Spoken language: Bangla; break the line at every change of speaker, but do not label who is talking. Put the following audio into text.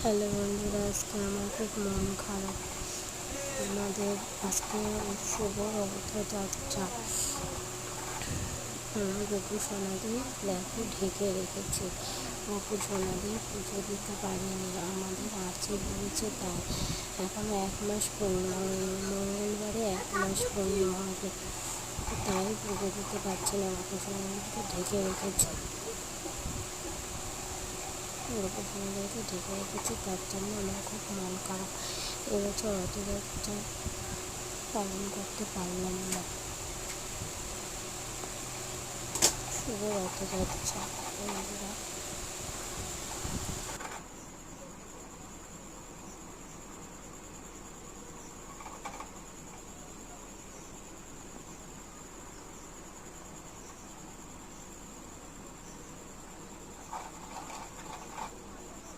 হ্যালো বন্ধুরা, আজকে আমার খুব মন খারাপ। আমাদের আজকে শুভ রথযাত্রা। আমার গপু সোনাদি দেখো ঢেকে রেখেছে। গপু সোনাদি পুজো দিতে পারেনি, আমাদের আর্চি বলেছে তাই। এখনো 1 মাস মঙ্গলবারে 1 মাস পূর্ণ হবে, তাই পুজো দিতে পারছি না। গপু সোনাদিকে ঢেকে রেখেছে। গপু সোনাদিকে ঢেকে রেখেছে, তার জন্য আমার খুব মন খারাপ। এবছর রথযাত্রা পালন করতে পারলাম না। শুভ রথযাত্রা বন্ধুরা।